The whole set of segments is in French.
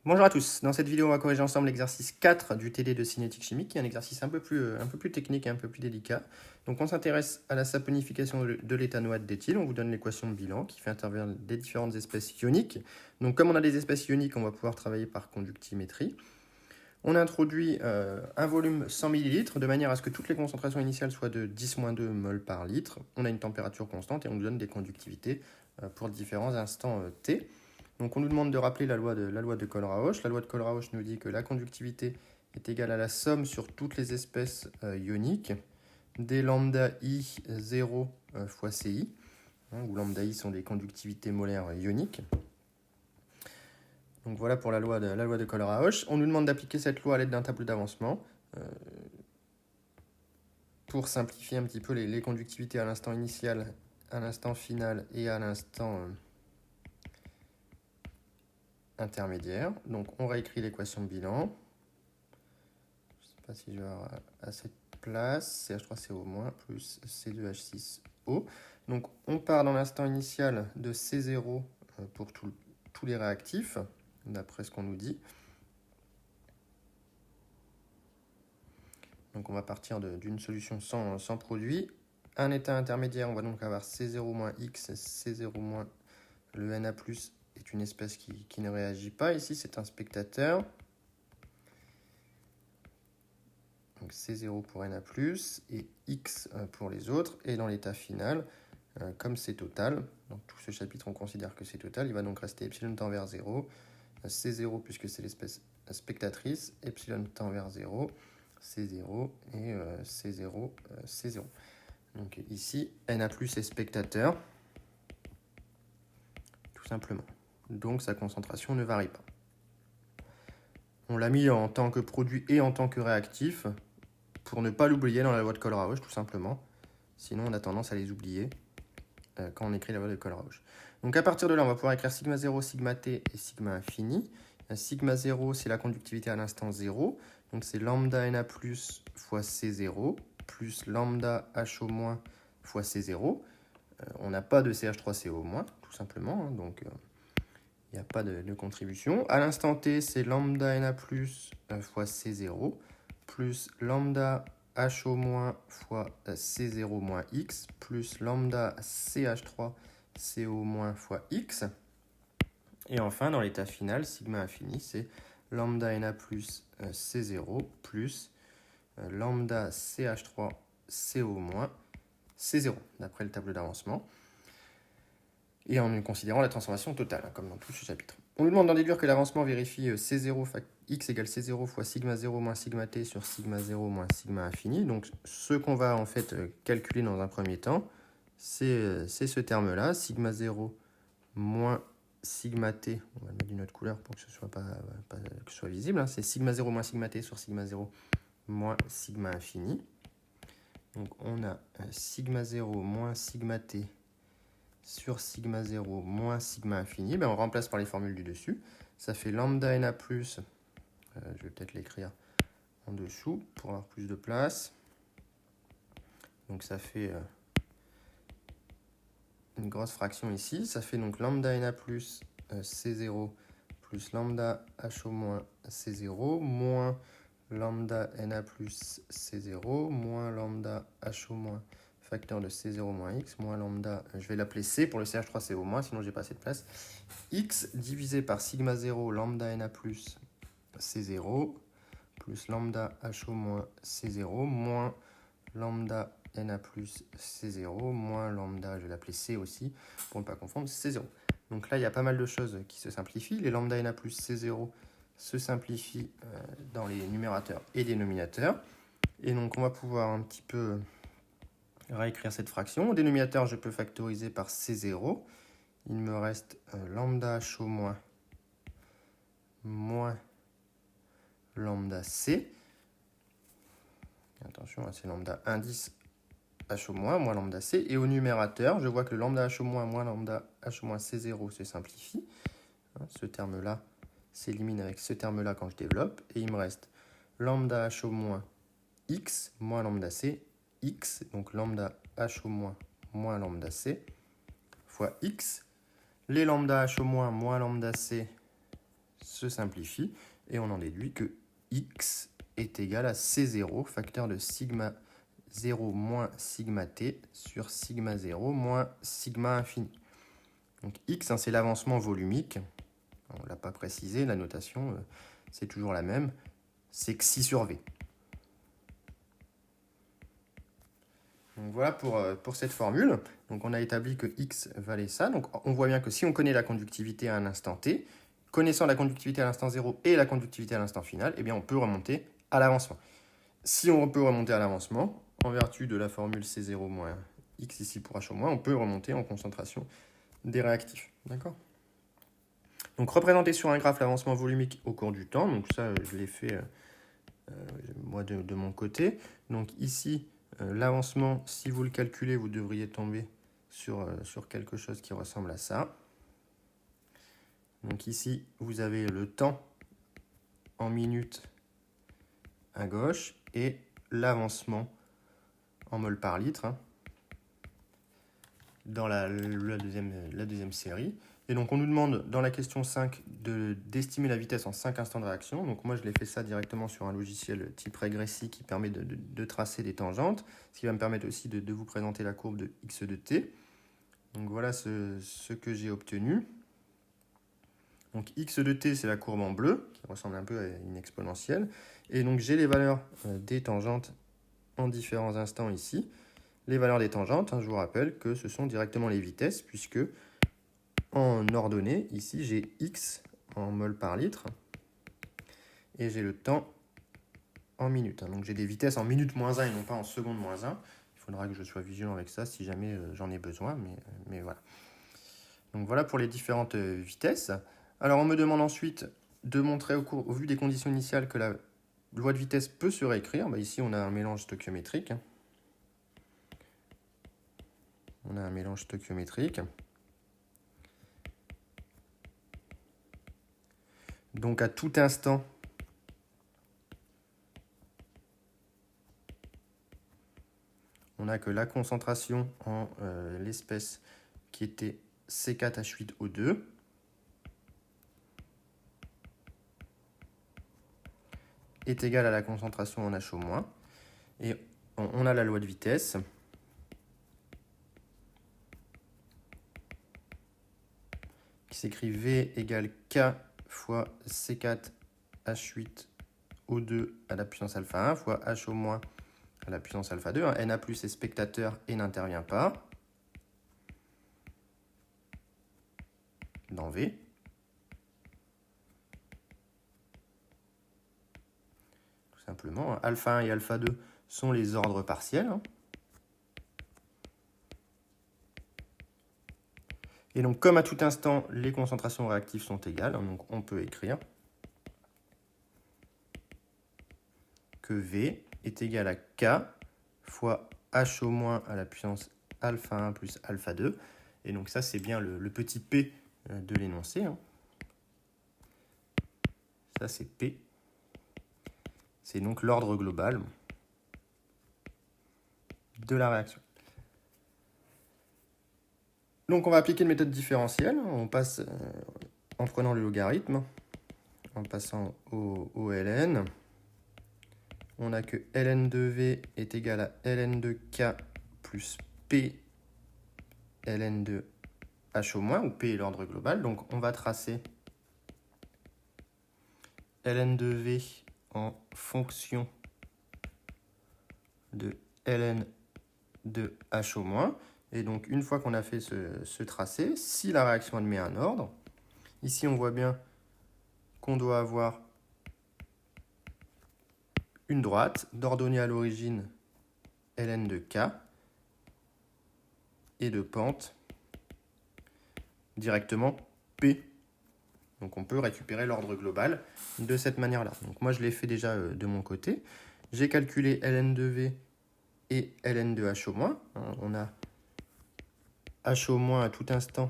Bonjour à tous, dans cette vidéo on va corriger ensemble l'exercice 4 du TD de cinétique chimique, qui est un exercice un peu plus technique et un peu plus délicat. Donc on s'intéresse à la saponification de l'éthanoate d'éthyle, on vous donne l'équation de bilan qui fait intervenir des différentes espèces ioniques. Donc comme on a des espèces ioniques, on va pouvoir travailler par conductimétrie. On a introduit un volume 100 ml de manière à ce que toutes les concentrations initiales soient de 10-2 mol par litre. On a une température constante et on nous donne des conductivités pour différents instants t. Donc on nous demande de rappeler la loi de Colles-Rauch. La loi de Colles-Rauch nous dit que la conductivité est égale à la somme sur toutes les espèces ioniques des lambda I 0 fois Ci, où lambda I sont des conductivités molaires ioniques. Donc voilà pour la loi de Colles-Rauch. On nous demande d'appliquer cette loi à l'aide d'un tableau d'avancement pour simplifier un petit peu les conductivités à l'instant initial, à l'instant final et à l'instant intermédiaire. Donc on réécrit l'équation de bilan. Je ne sais pas si je vais avoir assez de place. CH3CO- plus C2H6O. Donc on part dans l'instant initial de C0 pour tous les réactifs, d'après ce qu'on nous dit. Donc on va partir d'une solution sans produit. Un état intermédiaire, on va donc avoir C0-X, C0- le Na+, est une espèce qui ne réagit pas. Ici, c'est un spectateur. Donc C0 pour Na+, et X pour les autres. Et dans l'état final, comme c'est total, donc tout ce chapitre, on considère que c'est total, il va donc rester epsilon tend vers 0, C0 puisque c'est l'espèce spectatrice, epsilon tend vers 0, C0 et C0, C0. Donc ici, Na+ est spectateur, tout simplement. Donc sa concentration ne varie pas. On l'a mis en tant que produit et en tant que réactif pour ne pas l'oublier dans la loi de Colles-Rauch, tout simplement. Sinon, on a tendance à les oublier quand on écrit la loi de Colles-Rauch. Donc à partir de là, on va pouvoir écrire sigma 0, sigma t et sigma infini. Sigma 0, c'est la conductivité à l'instant 0. Donc c'est lambda Na+ fois C0 plus lambda HO- fois C0. On n'a pas de CH3CO-, tout simplement. Hein, donc il n'y a pas de contribution. À l'instant t, c'est lambda Na+ fois C0 plus lambda HO- fois C0- X plus lambda CH3CO- fois X. Et enfin, dans l'état final, sigma infini, c'est lambda Na+ C0 plus lambda CH3CO- C0, d'après le tableau d'avancement. Et en considérant la transformation totale, comme dans tout ce chapitre. On nous demande d'en déduire que l'avancement vérifie C0 x égale C0 fois sigma 0 moins sigma t sur sigma 0 moins sigma infini. Donc ce qu'on va en fait calculer dans un premier temps, c'est ce terme-là, sigma 0 moins sigma t, on va le mettre d'une autre couleur pour que ce soit, que ce soit visible, hein. C'est sigma 0 moins sigma t sur sigma 0 moins sigma infini. Donc on a sigma 0 moins sigma t sur sigma 0 moins sigma infini, on remplace par les formules du dessus. Ça fait lambda Na+, je vais peut-être l'écrire en dessous pour avoir plus de place. Donc ça fait une grosse fraction ici. Ça fait donc lambda Na+, C0 plus lambda HO- C0 moins lambda Na+, C0 moins lambda HO- facteur de C0 X moins lambda, je vais l'appeler C pour le CH3CO-, sinon j'ai pas assez de place, X divisé par sigma 0 lambda Na+, C0 plus lambda HO- C0 moins lambda Na+, C0 moins lambda, je vais l'appeler C aussi pour ne pas confondre, C0. Donc là, il y a pas mal de choses qui se simplifient. Les lambda Na+, C0 se simplifient dans les numérateurs et dénominateurs. Et donc, on va pouvoir un petit peu réécrire cette fraction. Au dénominateur, je peux factoriser par C0. Il me reste lambda HO- moins lambda C. Attention, c'est lambda indice HO- moins lambda C. Et au numérateur, je vois que le lambda HO- moins lambda HO- C0 se simplifie. Ce terme-là s'élimine avec ce terme-là quand je développe. Et il me reste lambda HO- X moins lambda C, X, donc lambda HO- moins lambda C, fois X. Les lambda HO- moins lambda C se simplifie et on en déduit que x est égal à C0, facteur de sigma 0 moins sigma t sur sigma 0 moins sigma infini. Donc x, hein, c'est l'avancement volumique. On ne l'a pas précisé, la notation, c'est toujours la même. C'est xi sur v. Donc voilà pour cette formule. Donc on a établi que x valait ça. Donc on voit bien que si on connaît la conductivité à un instant t, connaissant la conductivité à l'instant 0 et la conductivité à l'instant final, eh bien on peut remonter à l'avancement. Si on peut remonter à l'avancement, en vertu de la formule C0 moins x ici pour h au moins, on peut remonter en concentration des réactifs. D'accord ? Donc représenter sur un graphe l'avancement volumique au cours du temps. Donc ça, je l'ai fait moi de mon côté. Donc ici, l'avancement, si vous le calculez, vous devriez tomber sur quelque chose qui ressemble à ça. Donc ici, vous avez le temps en minutes à gauche et l'avancement en mol par litre, hein, dans la deuxième série. Et donc on nous demande dans la question 5 d'estimer la vitesse en 5 instants de réaction. Donc moi je l'ai fait ça directement sur un logiciel type Regressi qui permet de tracer des tangentes, ce qui va me permettre aussi de vous présenter la courbe de x de t. Donc voilà ce que j'ai obtenu. Donc x de t, c'est la courbe en bleu, qui ressemble un peu à une exponentielle. Et donc j'ai les valeurs des tangentes en différents instants ici. Les valeurs des tangentes, hein, je vous rappelle que ce sont directement les vitesses, puisque en ordonnée, ici j'ai x en mol par litre, et j'ai le temps en minutes. Donc j'ai des vitesses en minutes moins 1 et non pas en secondes moins 1. Il faudra que je sois vigilant avec ça si jamais j'en ai besoin, mais voilà. Donc voilà pour les différentes vitesses. Alors on me demande ensuite de montrer au vu des conditions initiales que la loi de vitesse peut se réécrire. Ici on a un mélange stoichiométrique. On a un mélange stoichiométrique. Donc à tout instant, on a que la concentration en l'espèce qui était C4H8O2 est égale à la concentration en H-. Et on a la loi de vitesse. Qui s'écrit V égale K fois C4H8O2 à la puissance alpha 1 fois H- à la puissance alpha 2. Na plus est spectateur et n'intervient pas dans V. Tout simplement, alpha 1 et alpha 2 sont les ordres partiels. Et donc, comme à tout instant, les concentrations réactives sont égales, donc on peut écrire que V est égal à K fois H- à la puissance alpha 1 plus alpha 2. Et donc ça, c'est bien le petit p de l'énoncé. Ça, c'est P. C'est donc l'ordre global de la réaction. Donc on va appliquer une méthode différentielle. On passe en prenant le logarithme, en passant au ln. On a que ln de V est égal à ln de K plus P ln de H au moins, où P est l'ordre global. Donc on va tracer ln de V en fonction de ln de H au moins. Et donc une fois qu'on a fait ce tracé, si la réaction admet un ordre, ici on voit bien qu'on doit avoir une droite d'ordonnée à l'origine ln de K et de pente directement P. Donc on peut récupérer l'ordre global de cette manière-là. Donc moi je l'ai fait déjà de mon côté. J'ai calculé ln de V et ln de H au moins. On a H au moins à tout instant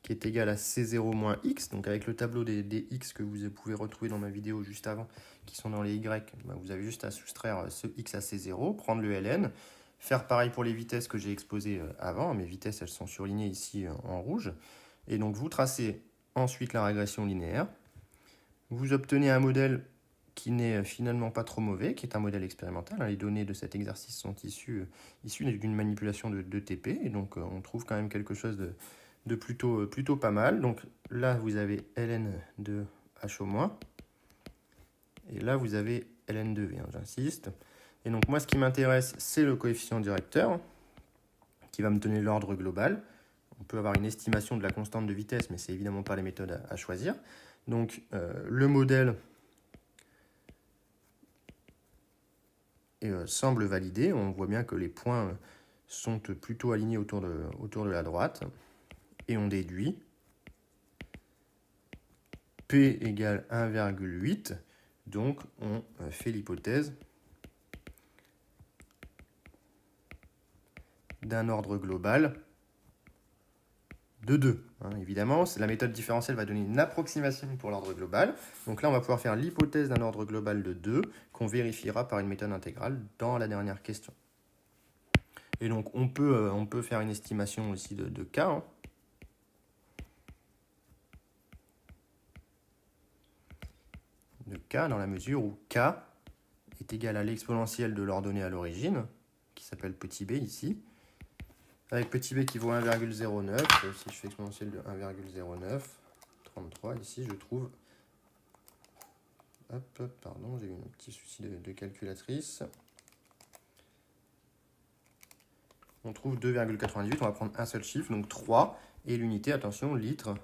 qui est égal à C0 moins X. Donc avec le tableau des X que vous pouvez retrouver dans ma vidéo juste avant, qui sont dans les Y, vous avez juste à soustraire ce X à C0, prendre le ln, faire pareil pour les vitesses que j'ai exposées avant. Mes vitesses, elles sont surlignées ici en rouge. Et donc vous tracez ensuite la régression linéaire. Vous obtenez un modèle qui n'est finalement pas trop mauvais, qui est un modèle expérimental. Les données de cet exercice sont issues d'une manipulation de TP, et donc on trouve quand même quelque chose de plutôt pas mal. Donc là, vous avez ln de h au moins, et là, vous avez ln de v, j'insiste. Et donc moi, ce qui m'intéresse, c'est le coefficient directeur, qui va me donner l'ordre global. On peut avoir une estimation de la constante de vitesse, mais c'est évidemment pas les méthodes à choisir. Donc le modèle semble validé. On voit bien que les points sont plutôt alignés autour de la droite. Et on déduit P égale 1,8. Donc on fait l'hypothèse d'un ordre global de 2. Évidemment, la méthode différentielle va donner une approximation pour l'ordre global. Donc là, on va pouvoir faire l'hypothèse d'un ordre global de 2 qu'on vérifiera par une méthode intégrale dans la dernière question. Et donc, on peut faire une estimation aussi de K. De K dans la mesure où K est égal à l'exponentielle de l'ordonnée à l'origine, qui s'appelle petit b ici, avec petit b qui vaut 1,09. Si je fais exponentielle de 1,09, 33, ici, je trouve... Pardon, j'ai eu un petit souci de calculatrice. On trouve 2,98, on va prendre un seul chiffre, donc 3, et l'unité, attention, litre,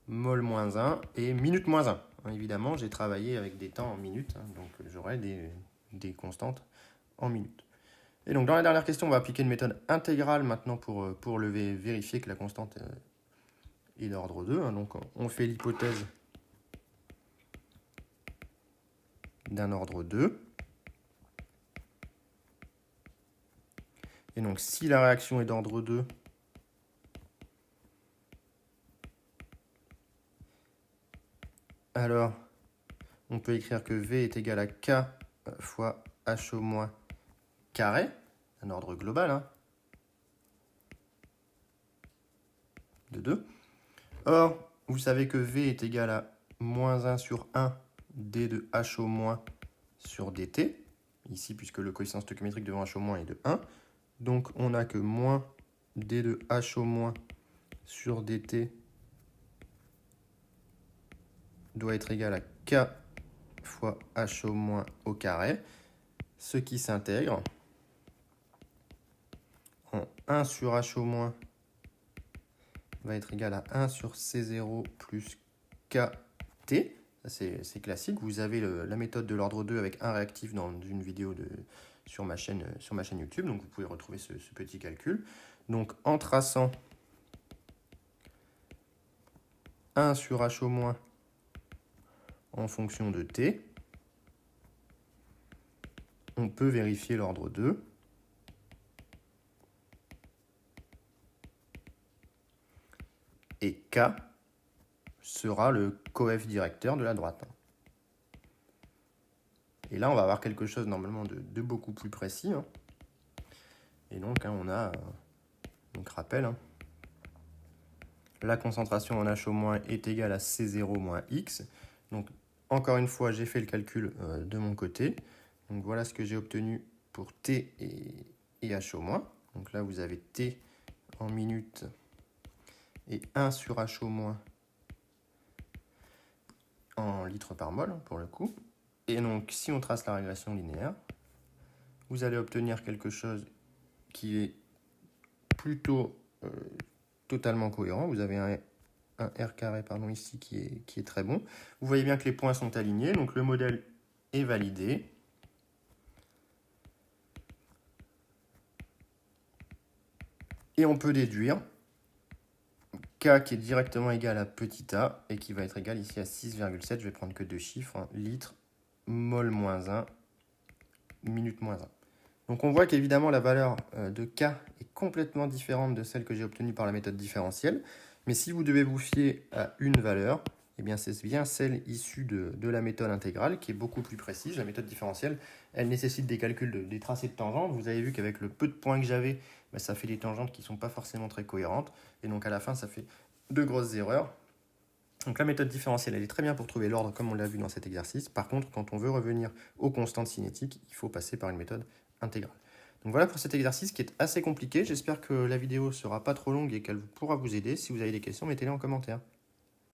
mol moins 1 et minute moins 1. Évidemment, j'ai travaillé avec des temps en minutes, donc j'aurai des constantes en minutes. Et donc, dans la dernière question, on va appliquer une méthode intégrale maintenant pour vérifier que la constante est d'ordre 2. Donc, on fait l'hypothèse d'un ordre 2. Et donc, si la réaction est d'ordre 2, alors on peut écrire que V est égal à K fois H au moins carré, un ordre global, de 2. Or, vous savez que V est égal à moins 1 sur 1 d de H au moins sur dt, ici puisque le coefficient stoichiométrique devant H au moins est de 1. Donc on n'a que moins d de H au moins sur dt doit être égal à K fois H au moins au carré, ce qui s'intègre en 1 sur H au moins va être égal à 1 sur C0 plus KT. C'est classique. Vous avez la méthode de l'ordre 2 avec un réactif dans une vidéo sur ma chaîne YouTube. Donc vous pouvez retrouver ce petit calcul. Donc en traçant 1 sur H au moins en fonction de T, on peut vérifier l'ordre 2. Et K sera le coef directeur de la droite. Et là, on va avoir quelque chose normalement de beaucoup plus précis. Et donc, on a, rappel, la concentration en H au moins est égale à C0 moins X. Donc, encore une fois, j'ai fait le calcul de mon côté. Donc, voilà ce que j'ai obtenu pour T et H au moins. Donc là, vous avez T en minutes et 1 sur H au moins en litres par mol, pour le coup. Et donc, si on trace la régression linéaire, vous allez obtenir quelque chose qui est plutôt totalement cohérent. Vous avez un R carré ici qui est très bon. Vous voyez bien que les points sont alignés, donc le modèle est validé. Et on peut déduire K qui est directement égal à petit a et qui va être égal ici à 6,7. Je vais prendre que deux chiffres, litres, mol moins 1, minute moins 1. Donc on voit qu'évidemment la valeur de K est complètement différente de celle que j'ai obtenue par la méthode différentielle. Mais si vous devez vous fier à une valeur, eh bien c'est bien celle issue de la méthode intégrale qui est beaucoup plus précise. La méthode différentielle, elle nécessite des calculs des tracés de tangentes. Vous avez vu qu'avec le peu de points que j'avais, ça fait des tangentes qui ne sont pas forcément très cohérentes. Et donc à la fin, ça fait de grosses erreurs. Donc la méthode différentielle, elle est très bien pour trouver l'ordre comme on l'a vu dans cet exercice. Par contre, quand on veut revenir aux constantes cinétiques, il faut passer par une méthode intégrale. Donc voilà pour cet exercice qui est assez compliqué. J'espère que la vidéo sera pas trop longue et qu'elle pourra vous aider. Si vous avez des questions, mettez-les en commentaire.